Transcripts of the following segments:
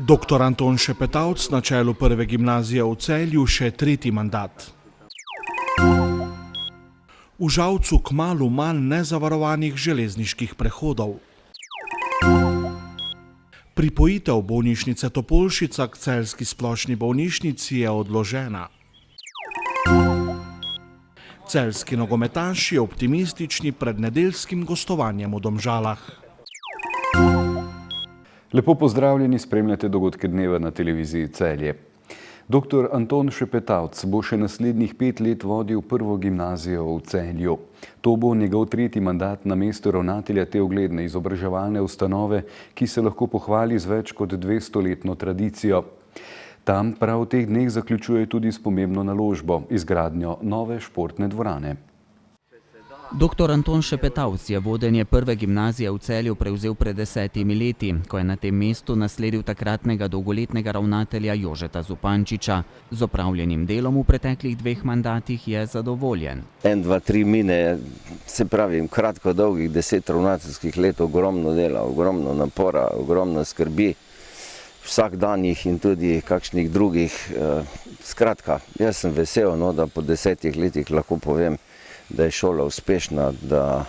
Dr. Anton Šepetavc na čelu prve gimnazije v Celju še tretji mandat. V Žalcu kmalu manj nezavarovanih železniških prehodov. Pripojitev bolnišnice Topolšica k celjski splošni bolnišnici je odložena. Celjski nogometaši optimistični pred nedeljskim gostovanjem v Domžalah. Lepo pozdravljeni, spremljate dogodke dneva na televiziji Celje. Dr. Anton Šepetavc bo še naslednjih 5 let vodil prvo gimnazijo v Celju. To bo njegov tretji mandat na mestu ravnatelja te ugledne izobraževalne ustanove, ki se lahko pohvali z več kot 200-letno tradicijo. Tam prav v teh dneh zaključuje tudi s pomembno naložbo, izgradnjo nove športne dvorane. Dr. Anton Šepetavc je vodenje prve gimnazije v Celju prevzel pred 10 leti, ko je na tem mestu nasledil takratnega dolgoletnega ravnatelja Jožeta Zupančiča. Z opravljenim delom v preteklih 2 mandatih je zadovoljen. 1, 2, 3 mine, se pravi, kratko dolgih 10 ravnateljskih let, ogromno dela, ogromno napora, ogromno skrbi, vsakdanjih in tudi kakšnih drugih. Skratka, jaz sem vesel, da po 10 letih lahko povem, da je šola uspešna, da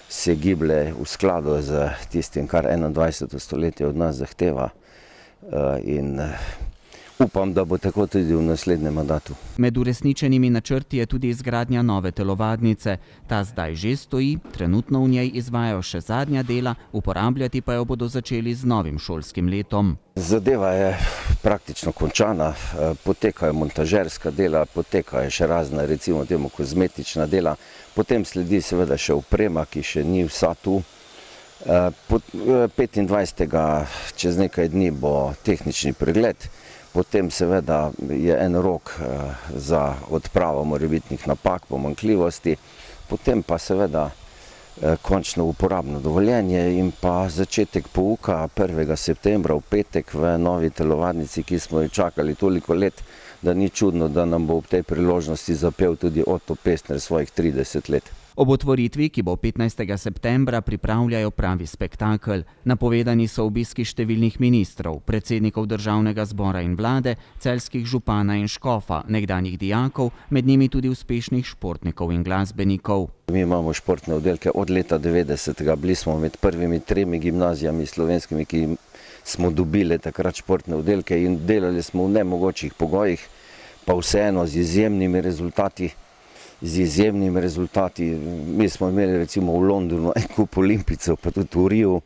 se giblje v skladu z tistim, kar 21. stoletje od nas zahteva, in upam, da bo tako tudi v naslednjem mandatu. Med uresničenimi načrti je tudi izgradnja nove telovadnice. Ta zdaj že stoji, trenutno v njej izvajajo še zadnja dela, uporabljati pa jo bodo začeli z novim šolskim letom. Zadeva je praktično končana, potekajo montažerska dela, potekajo še razna, recimo temu, kozmetična dela, potem sledi seveda še oprema, ki še ni vsa tu. 25. čez nekaj dni bo tehnični pregled, potem seveda je en rok za odpravo morebitnih napak, pomanjkljivosti, potem pa seveda končno uporabno dovoljenje in pa začetek pouka 1. septembra v petek v novi telovadnici, ki smo jo čakali toliko let, da ni čudno, da nam bo ob tej priložnosti zapel tudi Otto Pestner svojih 30 let. Ob otvoritvi, ki bo 15. septembra, pripravljajo pravi spektakel. Napovedani so obiski številnih ministrov, predsednikov državnega zbora in vlade, celjskih župana in škofa, nekdanjih dijakov, med njimi tudi uspešnih športnikov in glasbenikov. Mi imamo športne oddelke od leta 90. Bili smo med prvimi 3 gimnazijami slovenskimi, ki smo dobili takrat športne oddelke in delali smo v nemogočih pogojih, pa vseeno z izjemnimi rezultati. Mi smo imeli recimo v Londonu en kup olimpijcev, pa tudi v Riu,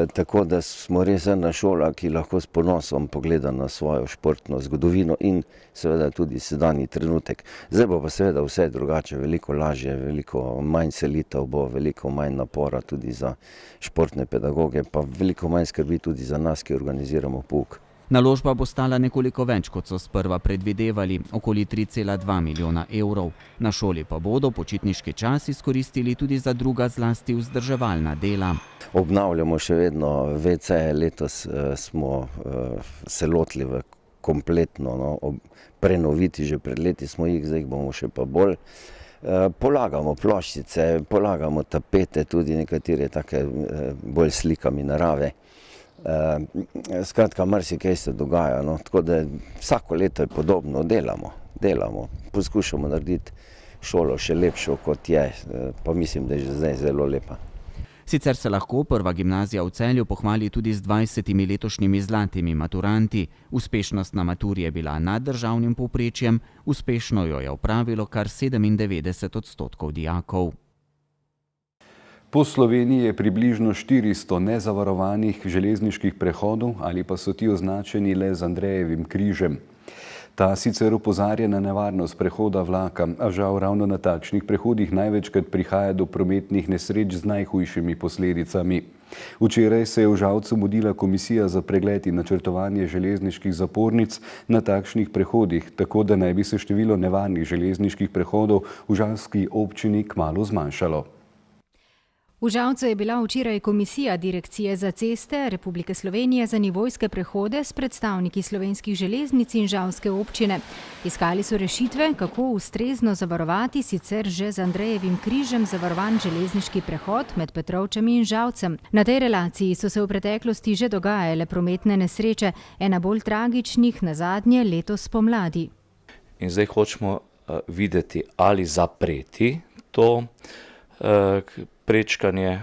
tako da smo res ena šola, ki lahko s ponosom pogleda na svojo športno zgodovino in seveda tudi sedanji trenutek. Zdaj bo pa seveda vse drugače, veliko lažje, veliko manj selitev bo, veliko manj napora tudi za športne pedagoge, pa veliko manj skrbi tudi za nas, ki organiziramo pouk. Naložba bo stala nekoliko več, kot so sprva predvidevali, okoli 3,2 milijona evrov. Na šoli pa bodo počitniški čas izkoristili tudi za druga, zlasti vzdrževalna dela. Obnavljamo še vedno WC, letos smo se lotili v kompletno prenoviti, že pred leti smo jih, zdaj jih bomo še pa bolj. Polagamo ploščice, polagamo tapete, tudi nekatere take bolj slikami narave. Skratka, marsikaj se dogaja, tako da vsako leto je podobno, delamo, poskušamo narediti šolo še lepšo, kot je, pa mislim, da je že zdaj zelo lepa. Sicer se lahko prva gimnazija v Celju pohvali tudi z 20 letošnjimi zlatimi maturanti. Uspešnost na maturi je bila nad državnim povprečjem, uspešno jo je opravilo kar 97% dijakov. Po Sloveniji je približno 400 nezavarovanih železniških prehodov ali pa so ti označeni le z Andrejevim križem. Ta sicer opozarja na nevarnost prehoda vlaka, a žal ravno na takšnih prehodih največkrat prihaja do prometnih nesreč z najhujšimi posledicami. Včeraj se je v Žalcu mudila komisija za pregled in načrtovanje železniških zapornic na takšnih prehodih, tako da naj bi se število nevarnih železniških prehodov v žalski občini kmalu zmanjšalo. V Žalcu je bila včeraj komisija Direkcije za ceste Republike Slovenije za nivojske prehode s predstavniki Slovenskih železnic in žalske občine. Iskali so rešitve, kako ustrezno zavarovati sicer že z Andrejevim križem zavarovan železniški prehod med Petrovčami in Žalcem. Na tej relaciji so se v preteklosti že dogajale prometne nesreče, ena bolj tragičnih nazadnje letos pomladi. In zdaj hočemo videti, ali zapreti to prečkanje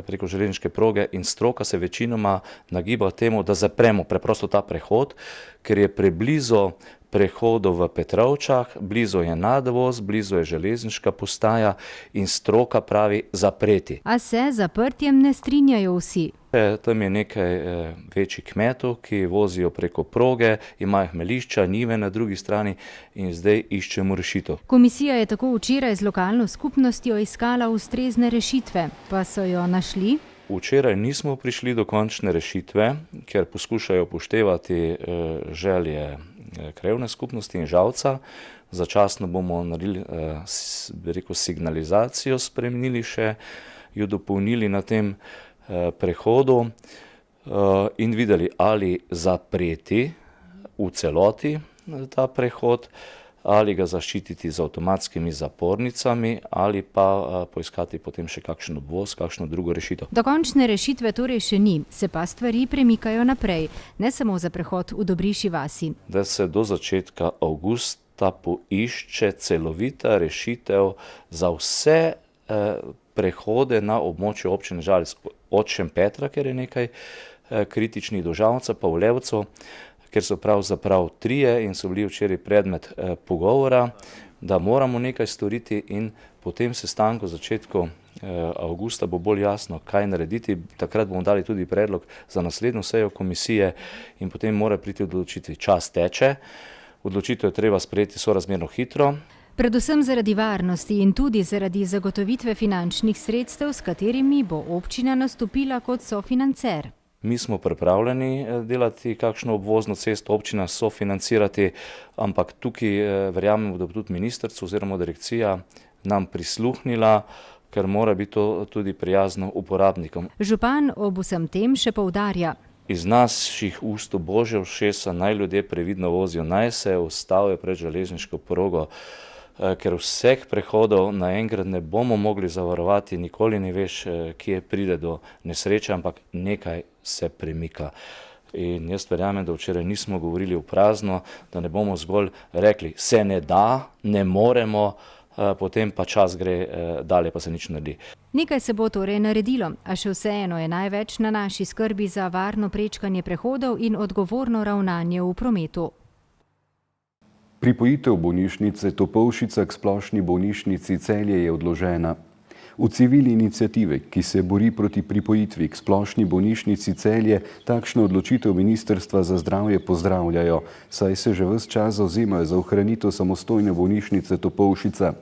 preko železniške proge, in stroka se večinoma nagiba temu, da zapremo preprosto ta prehod, ker je preblizu prehodov v Petrovčah, blizu je nadvoz, blizu je železniška postaja in stroka pravi zapreti. A se z zaprtjem ne strinjajo vsi. Tam je nekaj večjih kmetov, ki vozijo preko proge, imajo hmelišča, njive na drugi strani in zdaj iščemo rešitev. Komisija je tako včeraj z lokalno skupnostjo iskala ustrezne rešitve, pa so jo našli. Včeraj nismo prišli do končne rešitve, ker poskušajo upoštevati želje krajevne skupnosti in Žalca. Začasno bomo naredili signalizacijo, spremenili še, jo dopolnili na tem prehodu in videli, ali zapreti v celoti ta prehod, ali ga zaščititi z avtomatskimi zapornicami, ali pa poiskati potem še kakšen obvoz, kakšno drugo rešitev. Dokončne rešitve torej še ni, se pa stvari premikajo naprej, ne samo za prehod v Dobriši vasi. Da se do začetka avgusta poišče celovita rešitev za vse prehode na območju občine Žalec, od Šempetra, ker je nekaj kritičnih, do Žalca pa v Levcu, ker so pravzaprav trije in so bili včeraj predmet pogovora, da moramo nekaj storiti, in po tem sestanku v začetku avgusta bo bolj jasno, kaj narediti. Takrat bomo dali tudi predlog za naslednjo sejo komisije in potem mora priti odločitvi. Čas teče, odločitev je treba sprejeti sorazmerno hitro. Predvsem zaradi varnosti in tudi zaradi zagotovitve finančnih sredstev, s katerimi bo občina nastopila kot sofinancer. Mi smo pripravljeni delati kakšno obvozno cesto, občina sofinancirati, ampak tukaj verjamemo, da bo tudi ministrstvo oziroma direkcija nam prisluhnila, ker mora biti to tudi prijazno uporabnikom. Župan ob vsem tem še poudarja. Iz naših ust v božje ušesa naj ljudje previdno vozijo, naj se ustavijo pred železniško progo, ker vseh prehodov naenkrat ne bomo mogli zavarovati, nikoli ne veš, kje pride do nesreče, ampak nekaj se premika. In jaz verjamem, da včeraj nismo govorili v prazno, da ne bomo zgolj rekli, se ne da, ne moremo, potem pa čas gre dalje, pa se nič ne naredi. Nekaj se bo torej naredilo, a še vseeno je največ na naši skrbi za varno prečkanje prehodov in odgovorno ravnanje v prometu. Pripojitev bolnišnice Topolšica k splošni bolnišnici Celje je odložena. V civilni iniciative, ki se bori proti pripojitvi k splošni bolnišnici Celje, takšno odločitev Ministrstva za zdravje pozdravljajo, saj se že ves čas zavzemajo za ohranitev samostojne bolnišnice Topolšica.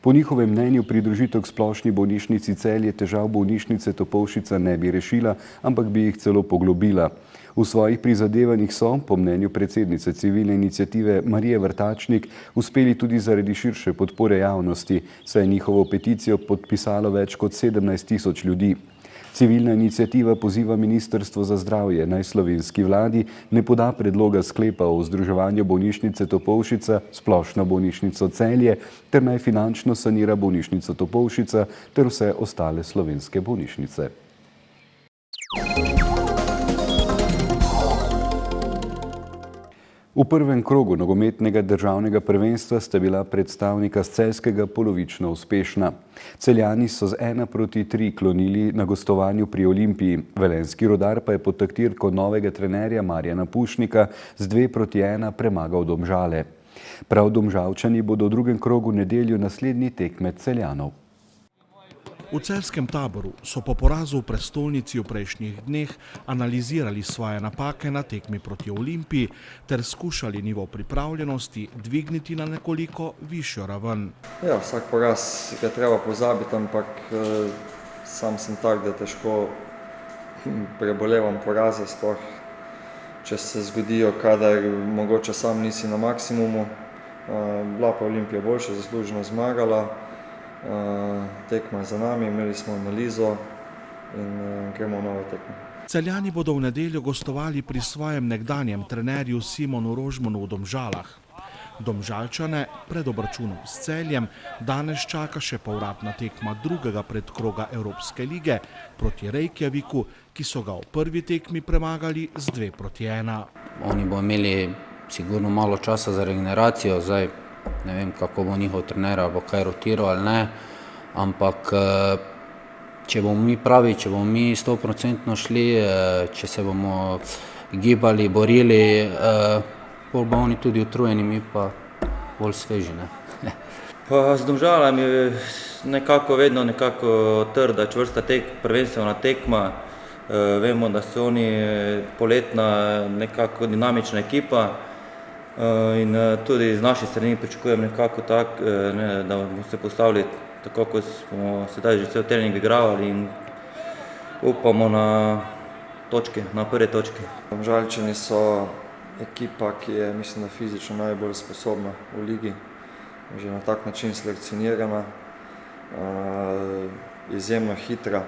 Po njihovem mnenju pridružitev k splošni bolnišnici Celje težav bolnišnice Topolšica ne bi rešila, ampak bi jih celo poglobila. V svojih prizadevanjih so, po mnenju predsednice civilne iniciative Marije Vrtačnik, uspeli tudi zaradi širše podpore javnosti, saj je njihovo peticijo podpisalo več kot 17.000 ljudi. Civilna iniciativa poziva Ministrstvo za zdravje naj slovenski vladi ne poda predloga sklepa o združevanju bolnišnice Topolšica, splošno bolnišnico Celje, ter naj finančno sanira bolnišnico Topolšica ter vse ostale slovenske bolnišnice. V prvem krogu nogometnega državnega prvenstva sta bila predstavnika s Celjskega polovično uspešna. Celjani so z 1-3 klonili na gostovanju pri Olimpiji. Velenjski Rudar pa je pod taktirko novega trenerja Marjana Pušnika z 2-1 premagal Domžale. Prav Domžalčani bodo v drugem krogu nedeljo naslednji tekmec Celjanov. V celjskem taboru so po porazu v prestolnici v prejšnjih dneh analizirali svoje napake na tekmi proti Olimpiji ter skušali nivo pripravljenosti dvigniti na nekoliko višjo raven. Ja, vsak poraz je treba pozabiti, ampak sam sem tak, da težko prebolevam poraze, sploh če se zgodijo, kadar mogoče sam nisi na maksimumu. Bila pa Olimpija boljša, zasluženo zmagala. Tekma je za nami, imeli smo analizo, in gremo v nove tekme. Celjani bodo v nedeljo gostovali pri svojem nekdanjem trenerju Simonu Rožmanu v Domžalah. Domžalčane pred obračunom s Celjem danes čaka še povratna tekma drugega predkroga Evropske lige proti Reykjaviku, ki so ga v prvi tekmi premagali z 2-1. Oni bo imeli sigurno malo časa za regeneracijo, zdaj ne vem, kako bo njihov trener ali bo kaj rotiral ali ne, ampak če bomo mi pravi, če bomo mi 100% šli, če se bomo gibali, borili, bolj bo oni tudi utrujeni, mi pa bolj sveži. Pa z Domžalami nekako vedno trda, čvrsta prvenstvena tekma. Vemo, da so oni poletna nekako dinamična ekipa in tudi z naše strani pričakujem nekako tako, da bomo se postavili tako, kot smo sedaj že cel trening igravali in upamo na točke, na prve točke. Domžalčani so ekipa, ki je, mislim, da fizično najbolj sposobna v ligi, že na tak način selekcionirana, izjemno hitra,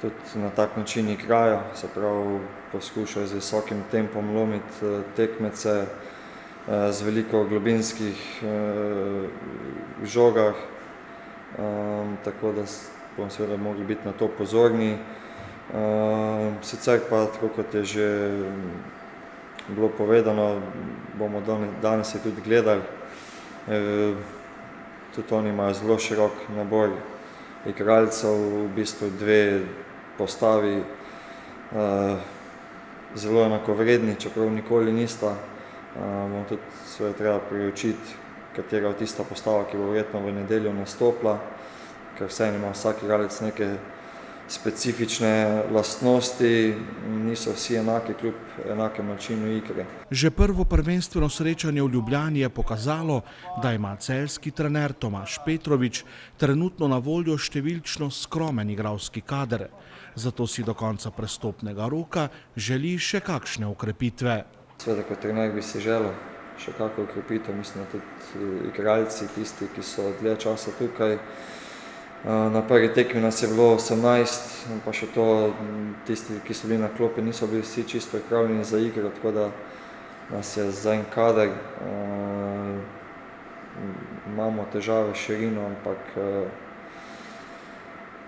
tudi na tak način igrajo, se pravi poskušajo z visokim tempom lomiti tekmece, z veliko globinskih žogah, tako da bomo seveda mogli biti na to pozorni. Sicer pa, tako kot je že bilo povedano, bomo danes tudi gledali. Tudi oni imajo zelo širok nabor igralcev, v bistvu dve postavi, zelo enakovredni, čeprav nikoli nista. Bomo tudi seveda treba priučiti, katera od tista postava, ki bo verjetno v nedeljo nastopila, ker vseeno ima vsak igralec neke specifične lastnosti, niso vsi enaki kljub enakem načinu igre. Že prvo prvenstveno srečanje v Ljubljani je pokazalo, da ima celjski trener Tomaž Petrovič trenutno na voljo številčno skromen igralski kader. Zato si do konca prestopnega roka želi še kakšne okrepitve. Seveda kot trener bi si želel še kakšno okrepitev, mislim, da tudi igralci, tisti, ki so dlje časa tukaj. Na prvi tekmi nas je bilo 18, pa še to tisti, ki so bili na klopi, niso bili vsi čisto pripravljeni za igro, tako da nas je za en kader. Imamo težave s širino, ampak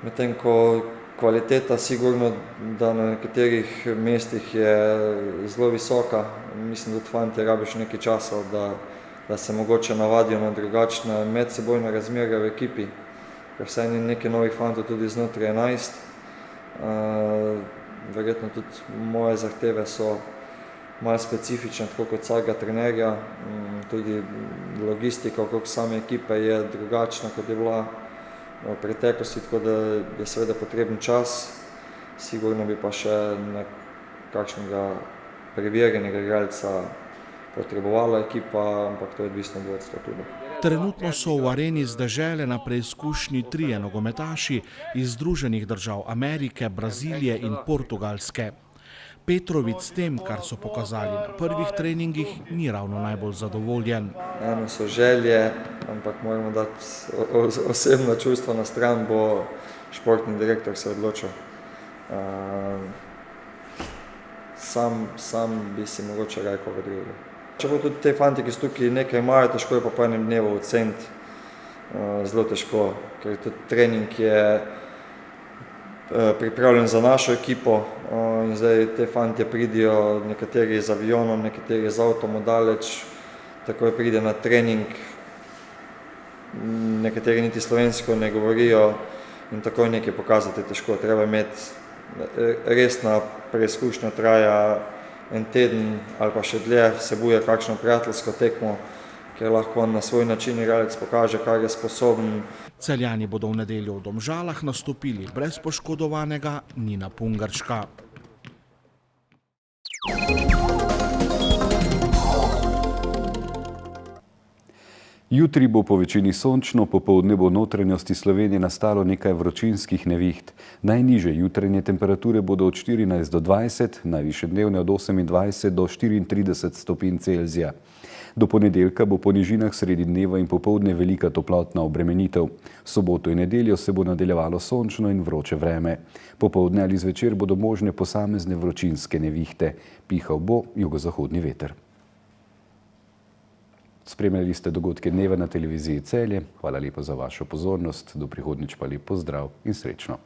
medtem ko kvaliteta sigurno, da na nekaterih mestih je zelo visoka, mislim, da tudi fantje rabiš nekaj časa, da se mogoče navadijo na drugačne medsebojne razmerja v ekipi. Ker vsaj ni nekaj novih fantov tudi znotraj 11. Verjetno tudi moje zahteve so malo specifične, tako kot vsakega trenerja. Tudi logistika okrog same ekipe je drugačna, kot je bila v preteklosti, tako da je seveda potreben čas. Sigurno bi pa še nekakšnega preverjenega igralca potrebovala ekipa, ampak to je odvisno od vodstva kluba. Trenutno so v areni z dežele na preizkušnji trije nogometaši iz Združenih držav Amerike, Brazilije in Portugalske. Petrovič s tem, kar so pokazali na prvih treningih, ni ravno najbolj zadovoljen. Eno so želje, ampak moramo dati osebno čustvo na stran, bo športni direktor se odločil. Sam bi si mogoče rekel koga drugega. Čeprav tudi te fanti, ki so tukaj nekaj imajo, težko je pa po enem dnevu oceniti, zelo težko, ker tudi trening je pripravljen za našo ekipo in zdaj te fantje pridijo, nekateri z avionom, nekateri z avtom daleč, takoj pride na trening, nekateri niti slovensko ne govorijo in takoj nekaj pokazati težko. Treba imeti resna preizkušnja, traja en teden ali pa še dlje, vsebuje kakšno prijateljsko tekmo, kjer lahko na svoj način igralec pokaže, kar je sposoben. Celjani bodo v nedeljo v Domžalah nastopili brez poškodovanega Nina Pungarška. Jutri bo po večini sončno, popoldne bo v notranjosti Slovenije nastalo nekaj vročinskih neviht. Najnižje jutranje temperature bodo od 14 do 20, najvišje dnevne od 28 do 34 stopinj Celzija. Do ponedeljka bo po nižinah sredi dneva in popoldne velika toplotna obremenitev. Soboto in nedeljo se bo nadaljevalo sončno in vroče vreme. Popoldne ali zvečer bodo možne posamezne vročinske nevihte. Pihal bo jugozahodni veter. Spremljali ste dogodke dneva na televiziji Celje. Hvala lepa za vašo pozornost. Do prihodnjič pa lep pozdrav in srečno.